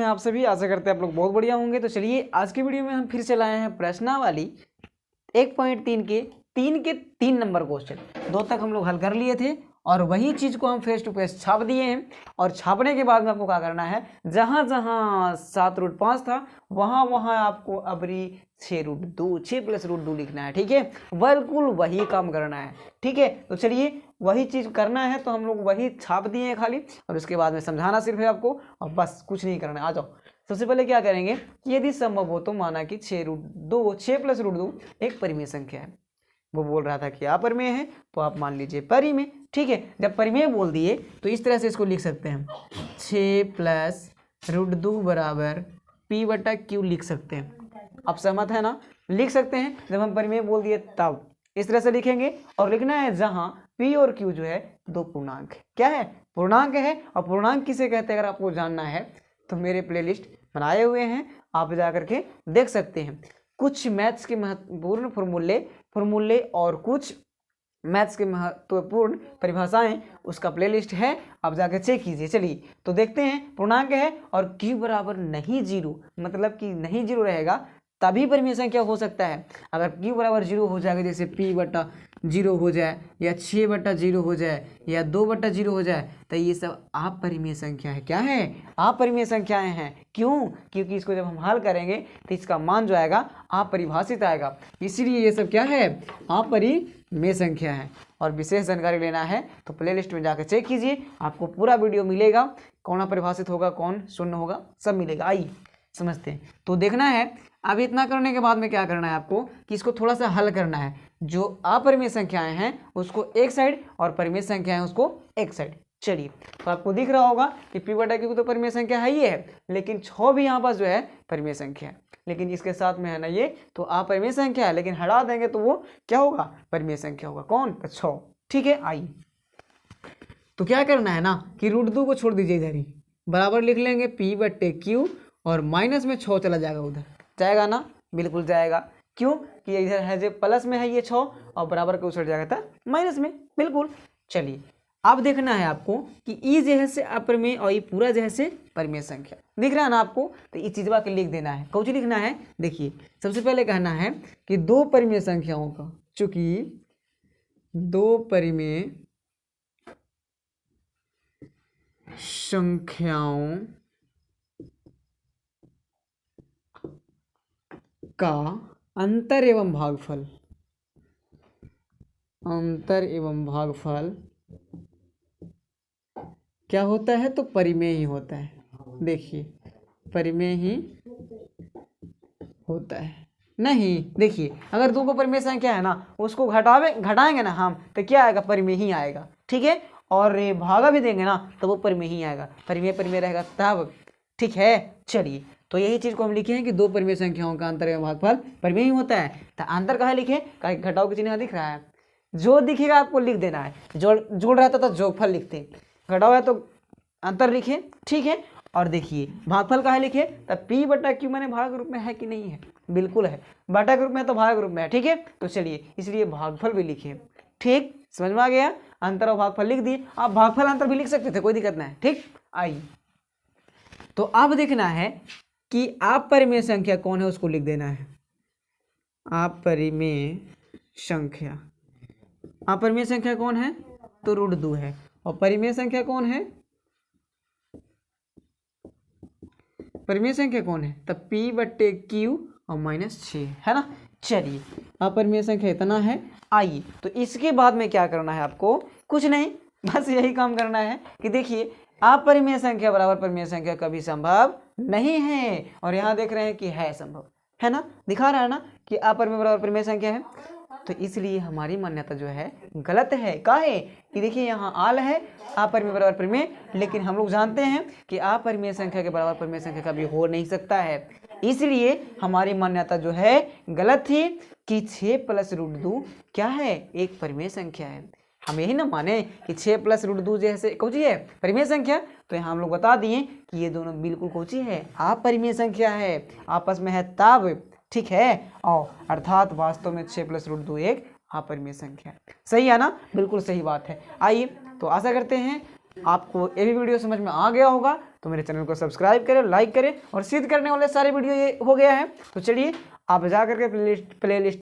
हैं आप सभी? आशा करते हैं आप लोग बहुत बढ़िया होंगे। तो चलिए आज की वीडियो में हम फिर से लाए हैं प्रश्नावली 1.3 के 3 नंबर क्वेश्चन। 2 तक हम लोग हल कर लिए थे और वही चीज़ को हम फेस टू फेस छाप दिए हैं। और छापने के बाद में आपको क्या करना है, जहाँ जहाँ 7√5 था वहाँ वहाँ आपको अबरी 6√2 6 + √2 लिखना है। ठीक है, बिल्कुल वही काम करना है। ठीक है, तो चलिए वही चीज़ करना है तो हम लोग वही छाप दिए हैं खाली, और उसके बाद में समझाना सिर्फ है आपको और बस कुछ नहीं करना है। आ जाओ, सबसे पहले क्या करेंगे कि यदि संभव हो तो माना कि 6 + √2 एक परिमेय संख्या है। वो बोल रहा था कि अपरिमेय है तो आप मान लीजिए परिमेय। ठीक है, जब परिमेय बोल दिए तो इस तरह से इसको लिख सकते हैं 6 + √2 बराबर P/Q लिख सकते हैं। आप सहमत है ना? लिख सकते हैं। जब हम परिमेय बोल दिए तब इस तरह से लिखेंगे और लिखना है जहां P और Q जो है 2 पूर्णांक है। क्या है? पूर्णांक है। और पूर्णांक किसे कहते हैं अगर आपको जानना है तो मेरे प्लेलिस्ट बनाए हुए हैं, आप जा करके देख सकते हैं। कुछ मैथ्स के महत्वपूर्ण फॉर्मूले और कुछ मैथ्स के महत्वपूर्ण परिभाषाएं, उसका प्लेलिस्ट है, आप जाकर चेक कीजिए। चलिए तो देखते हैं। पूर्णांक है और Q बराबर नहीं 0, मतलब कि नहीं 0 रहेगा तभी परिमेय संख्या हो सकता है। अगर Q बराबर 0 हो जाएगा, जैसे P/0 हो जाए या 6/0 हो जाए या 2/0 हो जाए, तो ये सब अपरिमेय संख्या है। क्या है? अपरिमेय संख्याएं हैं। क्यों? क्योंकि इसको जब हम हल करेंगे तो इसका मान जो आएगा अपरिभाषित आएगा, इसीलिए ये सब क्या है? अपरिमेय संख्या है। और विशेष जानकारी लेना है तो प्लेलिस्ट में जाकर चेक कीजिए, आपको पूरा वीडियो मिलेगा। कौन अपरिभाषित होगा, कौन शून्य होगा, सब मिलेगा। आइए समझते हैं। तो देखना है, अब इतना करने के बाद में क्या करना है आपको कि इसको थोड़ा सा हल करना है। जो अपरिमेय संख्याएं हैं उसको एक साइड और परिमेय संख्याएं उसको एक साइड। चलिए, तो आपको दिख रहा होगा कि P/Q तो परिमेय संख्या है ही है, लेकिन 6 भी यहाँ पास जो है परिमेय संख्या है, लेकिन इसके साथ में है ना ये तो अपरिमेय संख्या है, लेकिन हटा देंगे तो वो क्या होगा? परिमेय संख्या होगा। कौन? 6। ठीक है, आइए तो क्या करना है ना कि √2 को छोड़ दीजिए इधर ही, बराबर लिख लेंगे P/Q और माइनस में 6 चला जाएगा, उधर जाएगा ना? बिल्कुल जाएगा। क्यों? कि इधर है जो प्लस में है ये 6 और बराबर के उछट जाएगा था माइनस में। बिल्कुल। चलिए अब देखना है आपको कि ई जो है से अपरिमेय और ये पूरा जो है से परिमेय संख्या दिख रहा है ना आपको, तो इस चीजवा के लिख देना है। कौन लिखना है? देखिए सबसे पहले कहना है कि 2 परिमेय संख्याओं का, चूंकि 2 परिमेय संख्याओं का अंतर एवं भागफल क्या होता है? तो परिमेय ही होता है। देखिए परिमेय ही होता है। नहीं, देखिए अगर 2 को परिमेय संख्या है ना, उसको घटाएंगे ना हम तो क्या आएगा? परिमेय ही आएगा। ठीक है, और भागा भी देंगे ना तो वो परिमेय ही आएगा। परिमेय रहेगा तब। ठीक है, चलिए तो यही चीज को हम लिखे हैं कि 2 परिमेय संख्याओं का अंतर एवं भागफल परिमेय ही होता है। तो अंतर कहाँ लिखे? कहीं घटाव के चिन्ह दिख रहा है, जो दिखेगा आपको लिख देना है। जोड़ रहता तो जोगफल लिखते, घटाव है तो अंतर लिखे। ठीक है, और देखिए भागफल कहाँ लिखे? तब P/Q मैंने भाग रूप में है कि नहीं है? बिल्कुल है। बटा के रूप में तो भाग रूप में है। ठीक है, तो चलिए इसलिए भागफल भी लिखे। ठीक, समझ में आ गया? अंतर और भागफल लिख दिए। आप भागफल अंतर भी लिख सकते थे, कोई दिक्कत नहीं। ठीक, आइए तो अब देखना है कि अपरिमेय संख्या कौन है, उसको लिख देना है। अपरिमेय संख्या, अपरिमेय संख्या कौन है? तो √2 है। और परिमेय संख्या कौन है? परिमेय संख्या कौन है? तब P/Q और -6 है ना। चलिए अपरिमेय संख्या इतना है। आइए तो इसके बाद में क्या करना है आपको? कुछ नहीं, बस यही काम करना है कि देखिए अपरिमेय संख्या बराबर परिमेय संख्या कभी संभव नहीं है, और यहाँ देख रहे हैं कि है संभव, है ना? दिखा रहा है ना कि अपरिमेय बराबर परिमेय संख्या है। तो इसलिए हमारी मान्यता जो है गलत है। काहे? कि देखिए यहाँ आल है अपरिमेय बराबर परिमेय, लेकिन हम लोग जानते हैं कि अपरिमेय संख्या के बराबर परिमेय संख्या कभी हो नहीं सकता है। इसलिए हमारी मान्यता जो है गलत थी कि 6 + √2 क्या है? एक परिमेय संख्या है। हम यही ना माने कि 6 + √2 जैसे कौची है? परिमेय संख्या। तो यहाँ हम लोग बता दिए कि ये दोनों बिल्कुल कौची है? अपरिमेय संख्या है, आपस में है तब। ठीक है, और अर्थात वास्तव में 6 + √2 एक अपरिमेय संख्या है। सही है ना? बिल्कुल सही बात है। आइए तो आशा करते हैं आपको ये भी वीडियो समझ में आ गया होगा तो मेरे चैनल को सब्सक्राइब करें, लाइक करें और सिद्ध करने वाले सारे वीडियो ये हो गया है। तो चलिए आप जा करके प्ले लिस्ट